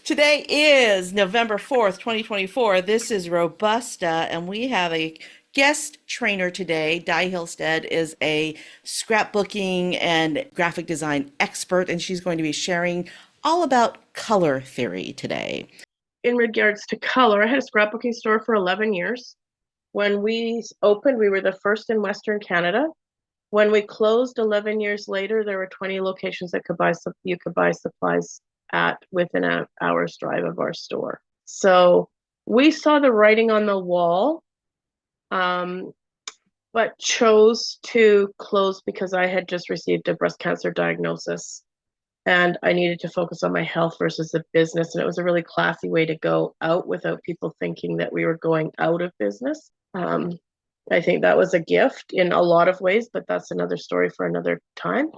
Today is November 4th, 2024. This is Robusta, and we have a guest trainer today. Di Hillstead is a scrapbooking and graphic design expert, and she's going to be sharing all about color theory today. In regards to color, I had a scrapbooking store for 11 years. When we opened, we were the first in Western Canada. When we closed 11 years later, there were 20 locations that you could buy supplies at within an hour's drive of our store. So we saw the writing on the wall, um, but chose to close because I had just received a breast cancer diagnosis and I needed to focus on my health versus the business. And it was a really classy way to go out without people thinking that we were going out of business. I think that was a gift in a lot of ways, but that's another story for another time.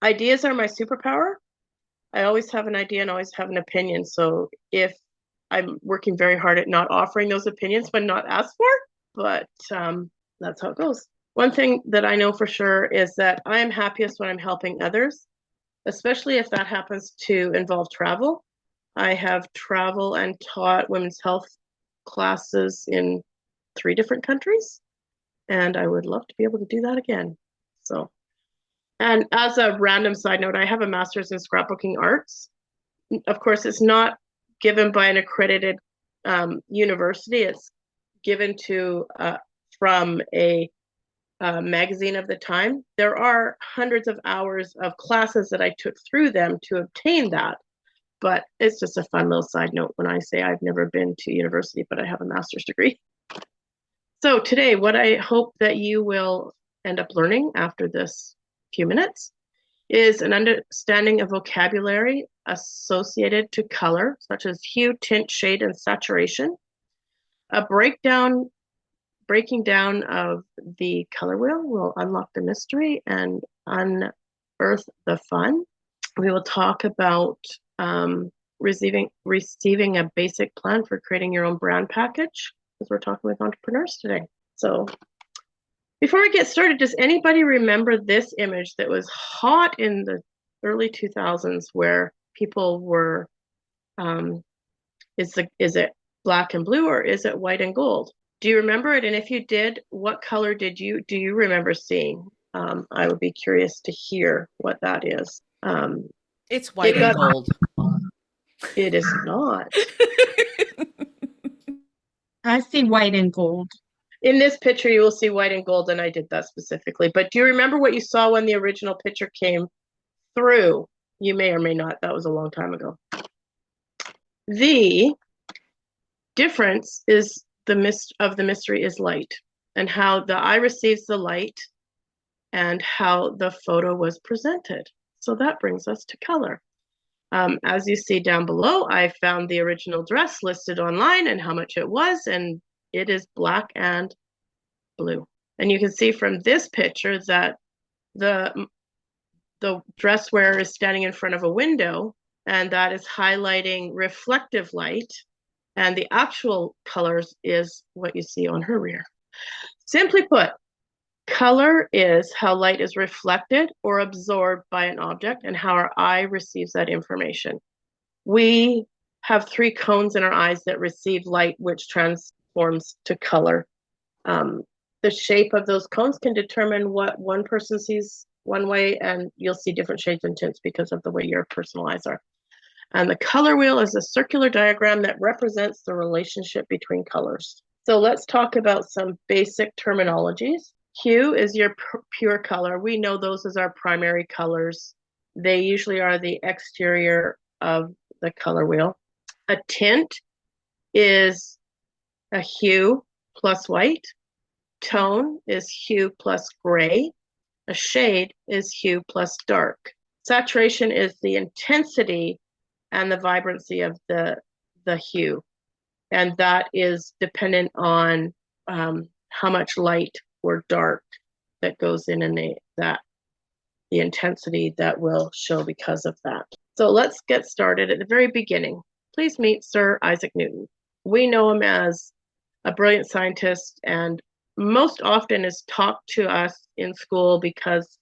Ideas are my superpower. I always have an idea and always have an opinion. So if I'm working very hard at not offering those opinions when not asked for, but that's how it goes. One thing that I know for sure is that I am happiest when I'm helping others, especially if that happens to involve travel. I have traveled and taught women's health classes in 3 different countries, and I would love to be able to do that again. So, and as a random side note, I have a master's in scrapbooking arts. Of course, it's not given by an accredited university. It's given to from a magazine of the time. There are hundreds of hours of classes that I took through them to obtain that. But it's just a fun little side note when I say I've never been to university, but I have a master's degree. So today, what I hope that you will end up learning after this few minutes is an understanding of vocabulary associated to color, such as hue, tint, shade, and saturation, a breaking down of the color wheel will unlock the mystery and unearth the fun. We will talk about receiving a basic plan for creating your own brand package, because we're talking with entrepreneurs today. So before we get started, does anybody remember this image that was hot in the early 2000s where people were, is it black and blue or is it white and gold? Do you remember it? And if you did, what color do you remember seeing? I would be curious to hear what that is. It's white It and got, gold. it is not. I see white and gold. In this picture, you will see white and gold, and I did that specifically. But do you remember what you saw when the original picture came through? You may or may not. That was a long time ago. The difference is the mystery is light, and how the eye receives the light and how the photo was presented. So that brings us to color. As you see down below, I found the original dress listed online and how much it was, and it is black and blue. And you can see from this picture that the dress wearer is standing in front of a window, and that is highlighting reflective light, and the actual colors is what you see on her rear. Simply put, color is how light is reflected or absorbed by an object and how our eye receives that information. We have 3 cones in our eyes that receive light, which transforms to color. The shape of those cones can determine what one person sees one way, and you'll see different shades and tints because of the way your personal eyes are. And the color wheel is a circular diagram that represents the relationship between colors. So let's talk about some basic terminologies. Hue is your pure color. We know those as our primary colors. They usually are the exterior of the color wheel. A tint is a hue plus white. Tone is hue plus gray. A shade is hue plus dark. Saturation is the intensity and the vibrancy of the hue. And that is dependent on how much light or dark that goes in and the intensity that will show because of that. So let's get started at the very beginning. Please meet Sir Isaac Newton. We know him as a brilliant scientist and most often is taught to us in school because,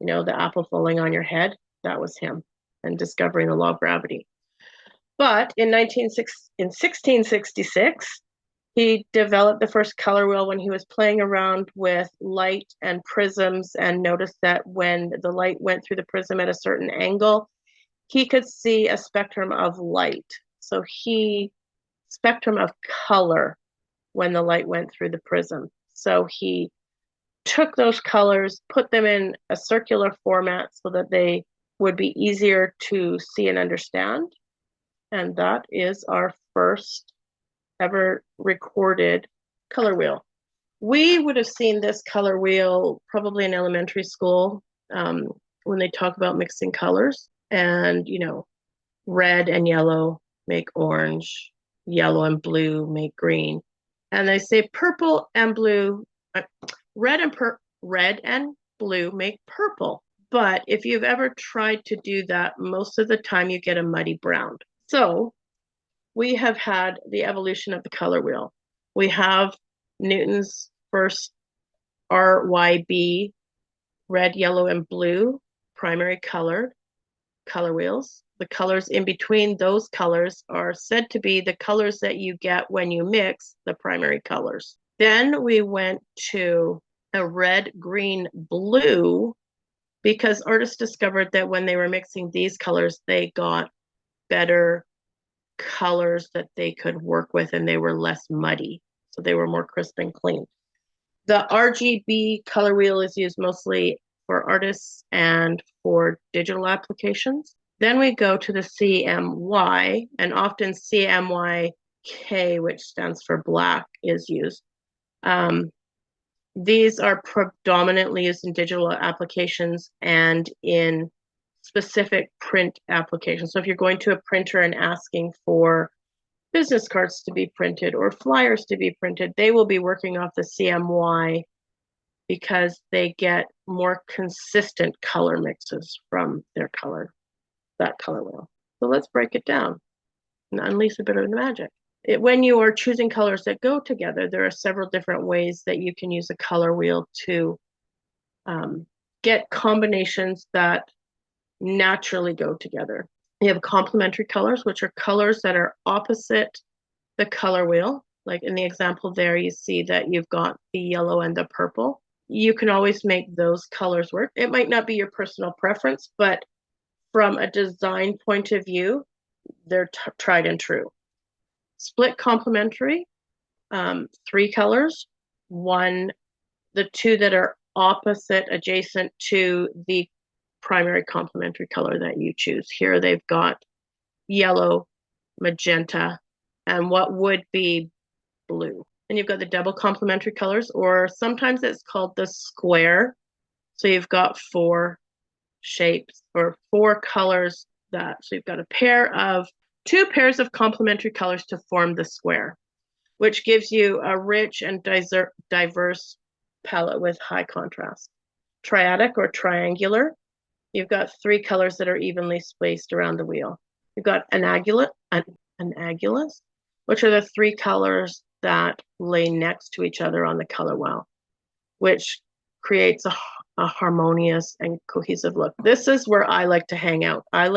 the apple falling on your head, that was him, and discovering the law of gravity. But in 1666, he developed the first color wheel when he was playing around with light and prisms and noticed that when the light went through the prism at a certain angle, he could see a spectrum of light. So spectrum of color when the light went through the prism. So he took those colors, put them in a circular format so that they would be easier to see and understand. And that is our first ever recorded color wheel. We would have seen this color wheel probably in elementary school when they talk about mixing colors. And, red and yellow make orange, yellow and blue make green. And they say purple and blue, red and blue make purple. But if you've ever tried to do that, most of the time you get a muddy brown. So we have had the evolution of the color wheel. We have Newton's first RYB, red, yellow, and blue, primary color wheels. The colors in between those colors are said to be the colors that you get when you mix the primary colors. Then we went to a red, green, blue, because artists discovered that when they were mixing these colors, they got better colors that they could work with and they were less muddy. So they were more crisp and clean. The RGB color wheel is used mostly for artists and for digital applications. Then we go to the CMY, and often CMYK, which stands for black, is used. These are predominantly used in digital applications and in specific print applications. So if you're going to a printer and asking for business cards to be printed or flyers to be printed, they will be working off the CMY because they get more consistent color mixes from that color wheel. So let's break it down and unleash a bit of the magic. When you are choosing colors that go together, there are several different ways that you can use a color wheel to get combinations that naturally go together. You have complementary colors, which are colors that are opposite the color wheel. Like in the example there, you see that you've got the yellow and the purple. You can always make those colors work. It might not be your personal preference, but from a design point of view, they're tried and true. Split complementary, 3 colors. The two that are opposite, adjacent to the primary complementary color that you choose. Here they've got yellow, magenta, and what would be blue. And you've got the double complementary colors, or sometimes it's called the square. So you've got 4 shapes or 4 colors so you've got 2 pairs of complementary colors to form the square, which gives you a rich and diverse palette with high contrast. Triadic or triangular, you've got 3 colors that are evenly spaced around the wheel. You've got anagulus, which are the 3 colors that lay next to each other on the color wheel, which creates a harmonious and cohesive look. This is where I like to hang out. I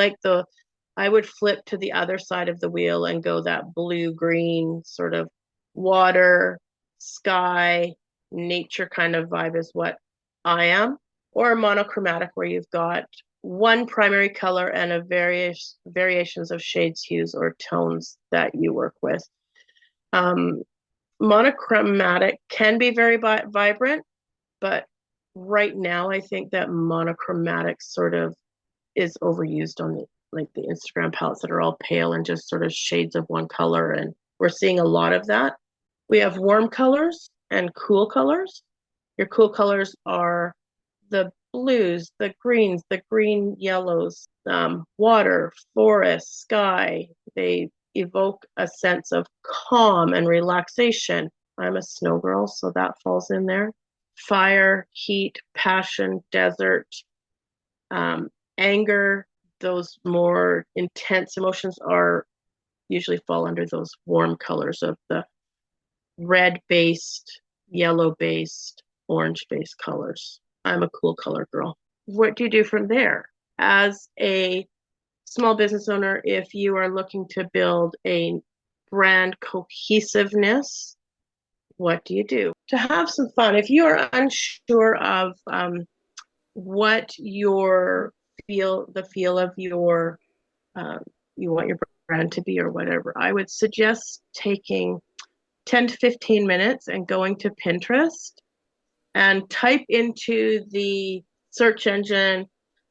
would flip to the other side of the wheel and go that blue-green sort of water, sky, nature kind of vibe is what I am. Or monochromatic, where you've got one primary color and a variations of shades, hues, or tones that you work with. Monochromatic can be very vibrant, but right now I think that monochromatic sort of is overused on the Instagram palettes that are all pale and just sort of shades of one color, and we're seeing a lot of that. We have warm colors and cool colors. Your cool colors are the blues, the greens, the green yellows, water, forest, sky. They evoke a sense of calm and relaxation. I'm a snow girl, so that falls in there. Fire, heat, passion, desert, anger, those more intense emotions usually fall under those warm colors of the red-based, yellow-based, orange-based colors. I'm a cool color girl. What do you do from there? As a small business owner, if you are looking to build a brand cohesiveness, what do you do? To have some fun, if you are unsure of what the feel of your you want your brand to be or whatever, I would suggest taking 10 to 15 minutes and going to Pinterest and type into the search engine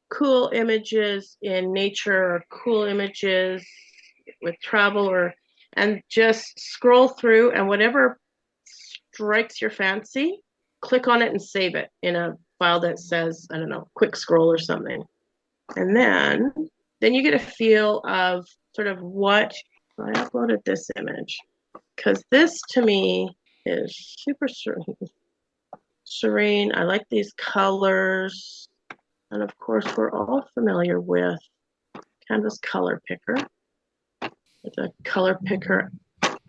cool images in nature or cool images with travel, or and just scroll through, and whatever strikes your fancy, click on it and save it in a file that says, I don't know, quick scroll or something. And then you get a feel of sort of what I uploaded this image, because this to me is super serene. I like these colors. And of course, we're all familiar with Canvas Color Picker. It's a color picker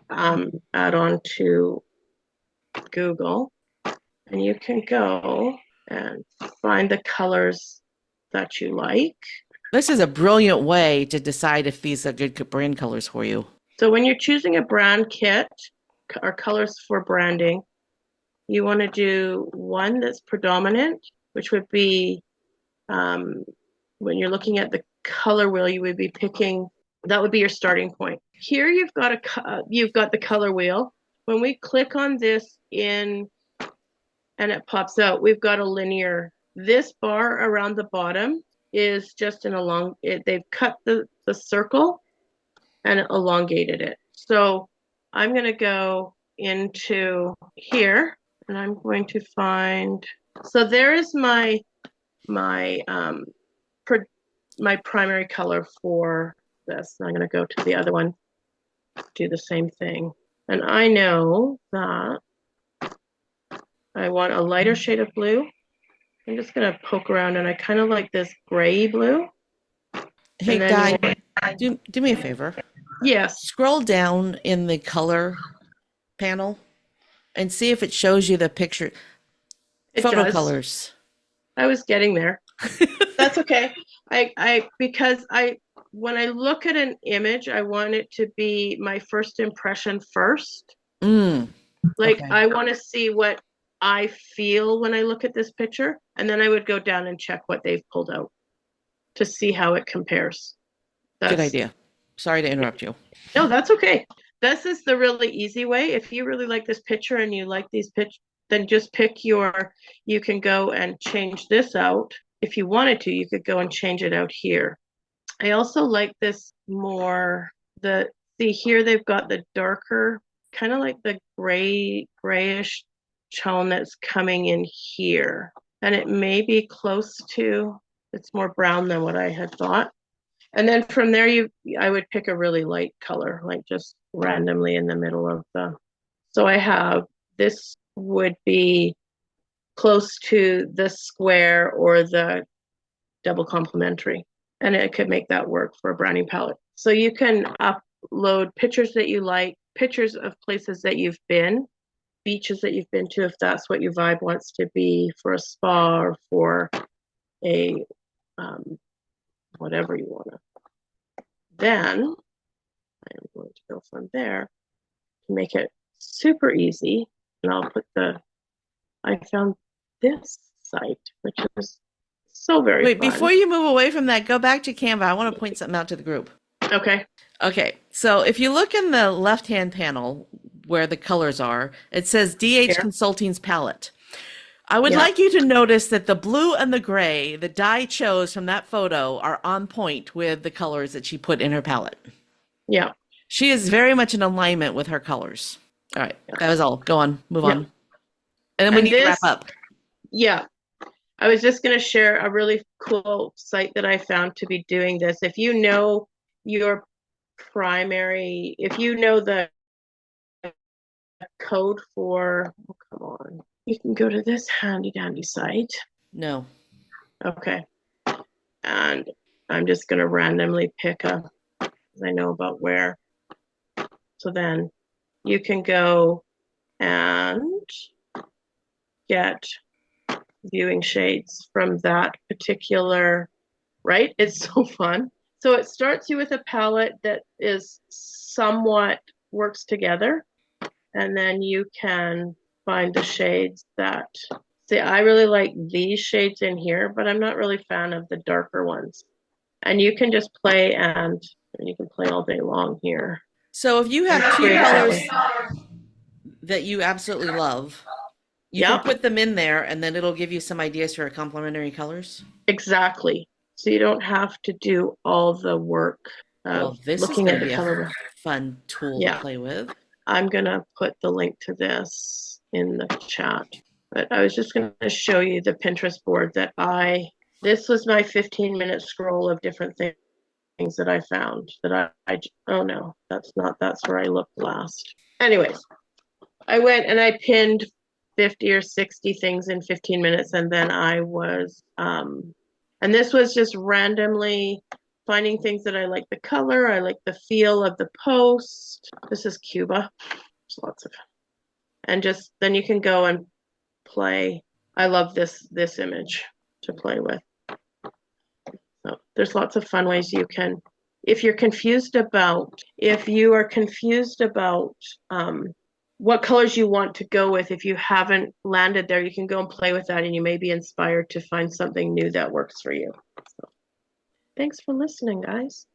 add-on to Google. And you can go and find the colors that you like. This is a brilliant way to decide if these are good brand colors for you. So when you're choosing a brand kit or colors for branding, you want to do one that's predominant, which would be when you're looking at the color wheel, you would be picking, that would be your starting point. Here you've got the color wheel. When we click on this and it pops out, we've got a linear. This bar around the bottom is just they've cut the circle and elongated it. So I'm going to go into here and I'm going to find, so there is my primary color for this. I'm going to go to the other one, do the same thing. And I know that I want a lighter shade of blue. I'm just going to poke around, and I kind of like this gray blue. Hey, Di, do me a favor. Yes. Scroll down in the color panel and see if it shows you the picture. Photo colors. I was getting there. That's okay. Because when I look at an image, I want it to be my first impression first. Like, okay. I want to see what I feel when I look at this picture, and then I would go down and check what they've pulled out to see how it compares. Good idea. Sorry to interrupt you. No, that's okay. This is the really easy way. If you really like this picture and you like these pictures, then just you can go and change this out. If you wanted to, you could go and change it out here. I also like this more, see here they've got the darker, kind of like the grayish tone that's coming in here. And it may be close to, it's more brown than what I had thought. And then from there, I would pick a really light color, like just randomly in the middle of so I have, this would be close to the square or the double complementary. And it could make that work for a branding palette. So you can upload pictures that you like, pictures of places that you've been, beaches that you've been to, if that's what your vibe wants to be, for a spa or for a whatever you want to. Then I am going to go from there to make it super easy. And I'll put I found this site, which is so very Wait, fun. before you move away from that, go back to Canva. I want to point something out to the group. Okay. Okay. So if you look in the left-hand panel where the colors are, it says DH Consulting's palette. I would like you to notice that the blue and the gray that Di chose from that photo are on point with the colors that she put in her palette. Yeah. She is very much in alignment with her colors. All right. That was all. Go on. Move on. And then we need to wrap up. Yeah. I was just going to share a really cool site that I found to be doing this. If you know your primary, if you know the code for, oh, come on, you can go to this handy dandy site. No. Okay. And I'm just going to randomly pick a, I know about where. So then you can go and get viewing shades from that particular, right? It's so fun. So it starts you with a palette that is somewhat works together, and then you can find the shades that, see, I really like these shades in here, but I'm not really a fan of the darker ones. And you can just play, and you can play all day long here. So if you have two Create that colors way. that you absolutely love, you can Yep, put them in there and then it'll give you some ideas for complementary colors. exactly. So you don't have to do all the work Well, of this is looking going at to the be a color. fun tool to Yeah. play with. I'm gonna put the link to this in the chat. But I was just gonna show you the Pinterest board that this was my 15-minute scroll of different things that I found that oh no, that's where I looked last. Anyways, I went and I pinned 50 or 60 things in 15 minutes, and then I was and this was just randomly finding things that I like the color, I like the feel of the post. This is Cuba. There's lots of, and just then you can go and play. I love this image to play with. So there's lots of fun ways you can, if you are confused about what colors you want to go with, if you haven't landed there, you can go and play with that, and you may be inspired to find something new that works for you. So, thanks for listening, guys.